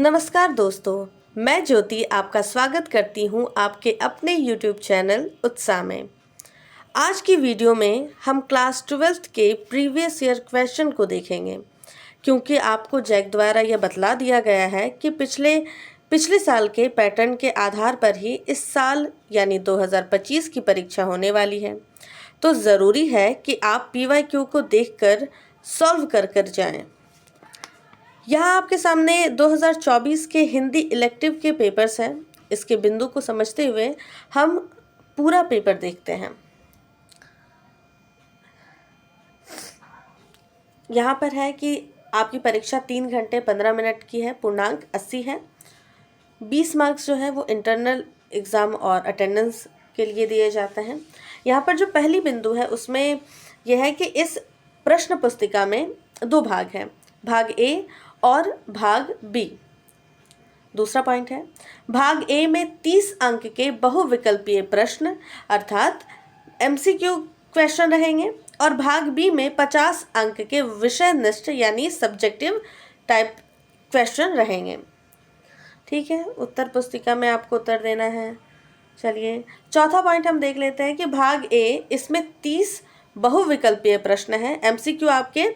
नमस्कार दोस्तों, मैं ज्योति आपका स्वागत करती हूं आपके अपने YouTube चैनल उत्साह में। आज की वीडियो में हम क्लास 12th के प्रीवियस ईयर क्वेश्चन को देखेंगे, क्योंकि आपको जैक द्वारा यह बतला दिया गया है कि पिछले साल के पैटर्न के आधार पर ही इस साल यानी 2025 की परीक्षा होने वाली है। तो ज़रूरी है कि आप PYQ को देखकर सॉल्व कर जाएं। यहाँ आपके सामने 2024 के हिंदी इलेक्टिव के पेपर्स हैं। इसके बिंदु को समझते हुए हम पूरा पेपर देखते हैं। यहाँ पर है कि आपकी परीक्षा 3 घंटे 15 मिनट की है, पूर्णांक 80 है। 20 मार्क्स जो है वो इंटरनल एग्ज़ाम और अटेंडेंस के लिए दिए जाते हैं। यहाँ पर जो पहली बिंदु है उसमें यह है कि इस प्रश्न पुस्तिका में 2 भाग हैं, भाग ए और भाग बी। दूसरा पॉइंट है, भाग ए में 30 अंक के बहुविकल्पीय प्रश्न अर्थात MCQ क्वेश्चन रहेंगे और भाग बी में 50 अंक के विषयनिष्ठ यानी सब्जेक्टिव टाइप क्वेश्चन रहेंगे। ठीक है, उत्तर पुस्तिका में आपको उत्तर देना है। चलिए, चौथा पॉइंट हम देख लेते हैं कि भाग ए, इसमें 30 बहुविकल्पीय प्रश्न हैं। MCQ आपके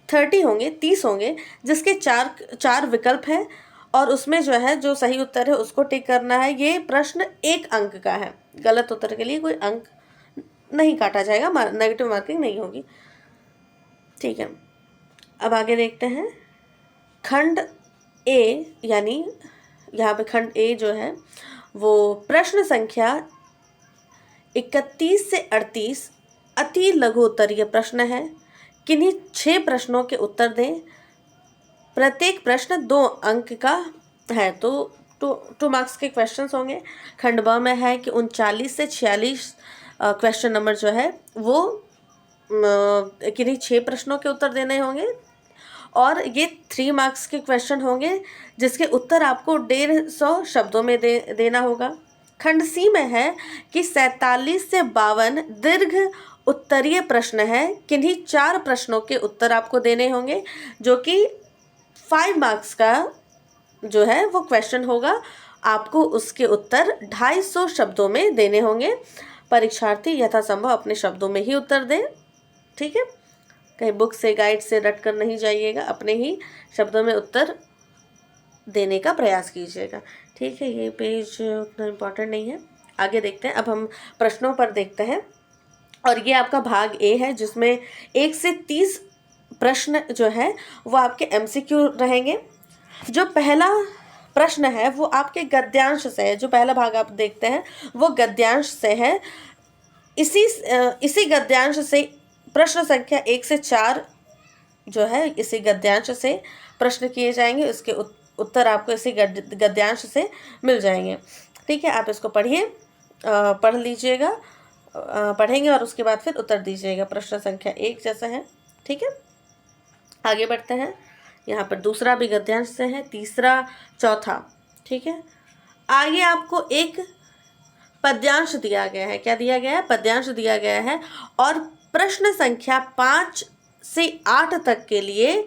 30 होंगे, जिसके चार विकल्प हैं और उसमें जो है जो सही उत्तर है उसको टिक करना है। ये प्रश्न 1 अंक का है, गलत उत्तर के लिए कोई अंक नहीं काटा जाएगा, नेगेटिव मार्किंग नहीं होगी। ठीक है, अब आगे देखते हैं। खंड ए, यानी यहाँ पे खंड ए जो है वो प्रश्न संख्या 31 से 38 अति लघु उत्तरीय प्रश्न है। किन्हीं 6 प्रश्नों के उत्तर दें। प्रत्येक प्रश्न 2 अंक का है, तो 2 मार्क्स के क्वेश्चंस होंगे। खंड ब में है कि 39 से 46 क्वेश्चन नंबर जो है वो किन्हीं 6 प्रश्नों के उत्तर देने होंगे और ये 3 मार्क्स के क्वेश्चन होंगे, जिसके उत्तर आपको 150 शब्दों में देना होगा। खंड सी में है कि 47 से 52 दीर्घ उत्तरीय प्रश्न है। किन्हीं 4 प्रश्नों के उत्तर आपको देने होंगे, जो कि 5 मार्क्स का जो है वो क्वेश्चन होगा। आपको उसके उत्तर 250 शब्दों में देने होंगे। परीक्षार्थी यथासंभव अपने शब्दों में ही उत्तर दें। ठीक है, कहीं बुक से गाइड से रट कर नहीं जाइएगा, अपने ही शब्दों में उत्तर देने का प्रयास कीजिएगा। ठीक है, ये पेज उतना इम्पोर्टेंट नहीं है, आगे देखते हैं। अब हम प्रश्नों पर देखते हैं और ये आपका भाग ए है, जिसमें 1 से 30 प्रश्न जो है वो आपके MCQ रहेंगे। जो पहला प्रश्न है वो आपके गद्यांश से है। जो पहला भाग आप देखते हैं वो गद्यांश से है। इसी गद्यांश से प्रश्न संख्या 1 से 4 जो है इसी गद्यांश से प्रश्न किए जाएंगे। इसके उत्तर आपको इसी गद्यांश से मिल जाएंगे। ठीक है, आप इसको पढ़ लीजिएगा, पढ़ेंगे और उसके बाद फिर उत्तर दीजिएगा। प्रश्न संख्या 1 जैसा है। ठीक है, आगे बढ़ते हैं। यहाँ पर दूसरा भी गद्यांश से है, तीसरा, चौथा। ठीक है, आगे आपको एक पद्यांश दिया गया है। क्या दिया गया है? पद्यांश दिया गया है और प्रश्न संख्या 5 से 8 तक के लिए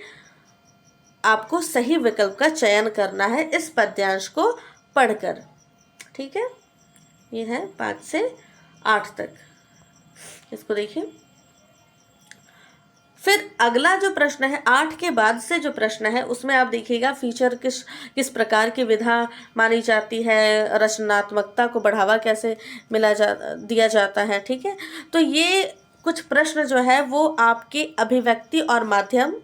आपको सही विकल्प का चयन करना है इस पद्यांश को पढ़कर। ठीक है, ये है 5 से 8 तक, इसको देखिए। फिर अगला जो प्रश्न है 8 के बाद से जो प्रश्न है उसमें आप देखिएगा फीचर किस प्रकार की विधा मानी जाती है, रचनात्मकता को बढ़ावा कैसे दिया जाता है। ठीक है, तो ये कुछ प्रश्न जो है वो आपके अभिव्यक्ति और माध्यम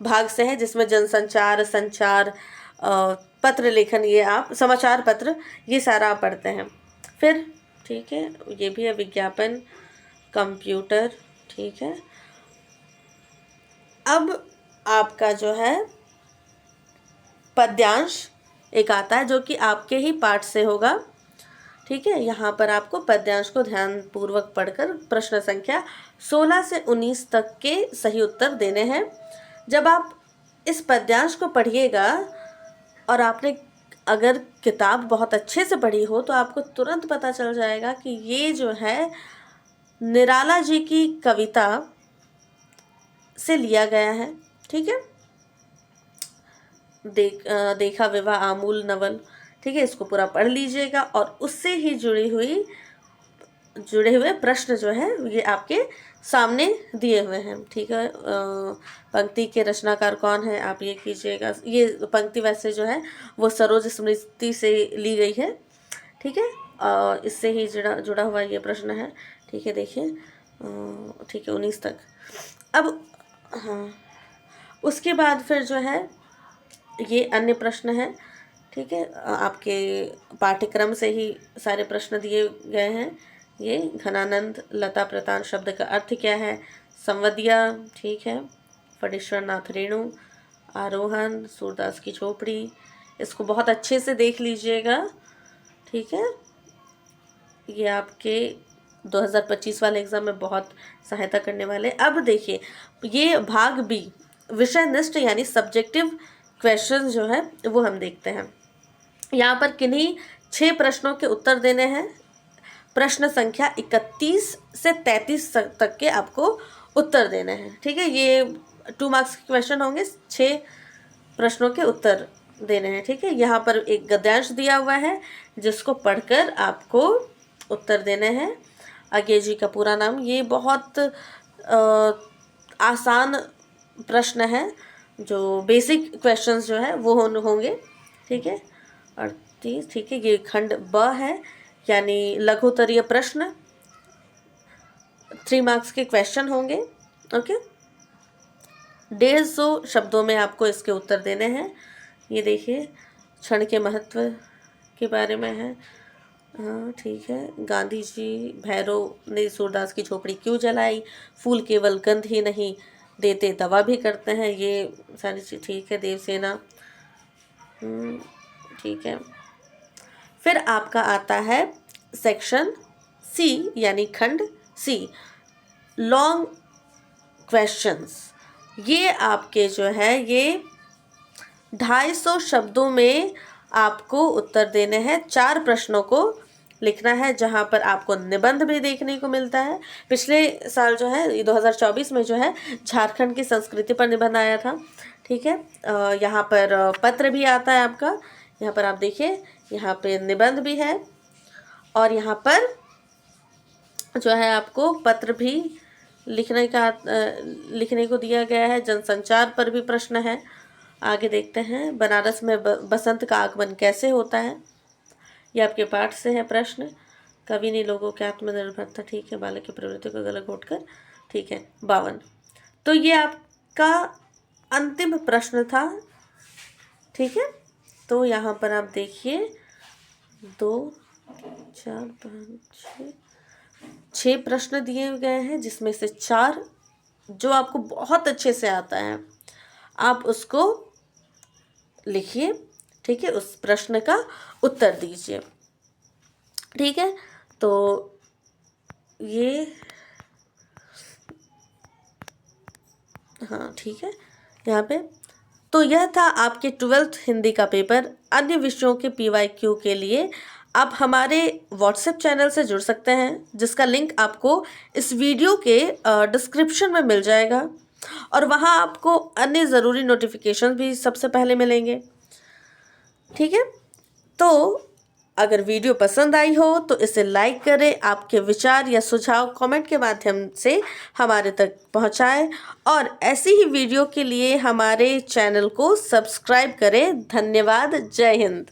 भाग से है, जिसमें जनसंचार, संचार, पत्र लेखन, ये आप समाचार पत्र, ये सारा आप पढ़ते हैं। फिर ठीक है, ये भी है विज्ञापन, कंप्यूटर। ठीक है, अब आपका जो है पद्यांश एक आता है जो कि आपके ही पाठ से होगा। ठीक है, यहाँ पर आपको पद्यांश को ध्यानपूर्वक पढ़कर प्रश्न संख्या 16 से 19 तक के सही उत्तर देने हैं। जब आप इस पद्यांश को पढ़िएगा और आपने अगर किताब बहुत अच्छे से पढ़ी हो तो आपको तुरंत पता चल जाएगा कि ये जो है निराला जी की कविता से लिया गया है। ठीक है, देखा विवाह आमूल नवल, ठीक है, इसको पूरा पढ़ लीजिएगा और उससे ही जुड़े हुए प्रश्न जो है ये आपके सामने दिए हुए हैं, ठीक है। पंक्ति के रचनाकार कौन है आप ये कीजिएगा। ये पंक्ति वैसे जो है वो सरोज स्मृति से ली गई है, ठीक है, इससे ही जुड़ा हुआ ये प्रश्न है, ठीक है। देखिए, ठीक है, 19 तक। अब हाँ, उसके बाद फिर जो है ये अन्य प्रश्न है, ठीक है, आपके पाठ्यक्रम से ही सारे प्रश्न दिए गए हैं। ये घनानंद लता प्रतान शब्द का अर्थ क्या है, संवदिया, ठीक है, फणीश्वर नाथ रेणु, आरोहण, सूरदास की झोपड़ी, इसको बहुत अच्छे से देख लीजिएगा, ठीक है। ये आपके 2025 वाले एग्ज़ाम में बहुत सहायता करने वाले। अब देखिए, ये भाग बी विषयनिष्ठ यानी सब्जेक्टिव क्वेश्चन जो है वो हम देखते हैं। यहाँ पर किन्हीं 6 प्रश्नों के उत्तर देने हैं। प्रश्न संख्या 31 से 33 तक के आपको उत्तर देने हैं, ठीक है। ये 2 मार्क्स के क्वेश्चन होंगे, 6 प्रश्नों के उत्तर देने हैं, ठीक है। यहाँ पर एक गद्यांश दिया हुआ है जिसको पढ़कर आपको उत्तर देने हैं। आगे जी का पूरा नाम, ये बहुत आसान प्रश्न है, जो बेसिक क्वेश्चंस जो है वो होंगे, ठीक है। 38, ठीक है, ये खंड ब है यानी लघुत्तरीय प्रश्न, 3 मार्क्स के क्वेश्चन होंगे, ओके। 150 शब्दों में आपको इसके उत्तर देने हैं। ये देखिए, क्षण के महत्व के बारे में है, हाँ, ठीक है। गांधी जी भैरव ने सूरदास की झोपड़ी क्यों जलाई, फूल केवल गंध ही नहीं देते दवा भी करते हैं, ये सारी चीज़, ठीक है। देवसेना, ठीक है। फिर आपका आता है सेक्शन सी यानी खंड सी, लॉन्ग क्वेश्चंस। ये आपके जो है ये 250 शब्दों में आपको उत्तर देने हैं। 4 प्रश्नों को लिखना है, जहाँ पर आपको निबंध भी देखने को मिलता है। पिछले साल जो है 2024 में जो है झारखंड की संस्कृति पर निबंध आया था, ठीक है। यहाँ पर पत्र भी आता है आपका, यहाँ पर आप देखिए, यहाँ पे निबंध भी है और यहाँ पर जो है आपको पत्र भी लिखने को दिया गया है। जनसंचार पर भी प्रश्न है। आगे देखते हैं, बनारस में बसंत का आगमन कैसे होता है, ये आपके पाठ से है प्रश्न। कवि ने लोगों के आत्मनिर्भरता, ठीक है, बालक की प्रवृत्ति को गला घोटकर, ठीक है, 52। तो ये आपका अंतिम प्रश्न था, ठीक है। तो यहाँ पर आप देखिए 2, 4, 5, 6 प्रश्न दिए गए हैं, जिसमें से 4 जो आपको बहुत अच्छे से आता है आप उसको लिखिए, ठीक है, उस प्रश्न का उत्तर दीजिए, ठीक है। तो ये हाँ, ठीक है, यहाँ पे तो यह था आपके 12th हिंदी का पेपर। अन्य विषयों के PYQ के लिए आप हमारे व्हाट्सएप चैनल से जुड़ सकते हैं, जिसका लिंक आपको इस वीडियो के डिस्क्रिप्शन में मिल जाएगा और वहाँ आपको अन्य ज़रूरी नोटिफिकेशन भी सबसे पहले मिलेंगे, ठीक है। तो अगर वीडियो पसंद आई हो तो इसे लाइक करें, आपके विचार या सुझाव कमेंट के माध्यम से हमारे तक पहुंचाएं और ऐसी ही वीडियो के लिए हमारे चैनल को सब्सक्राइब करें। धन्यवाद। जय हिंद।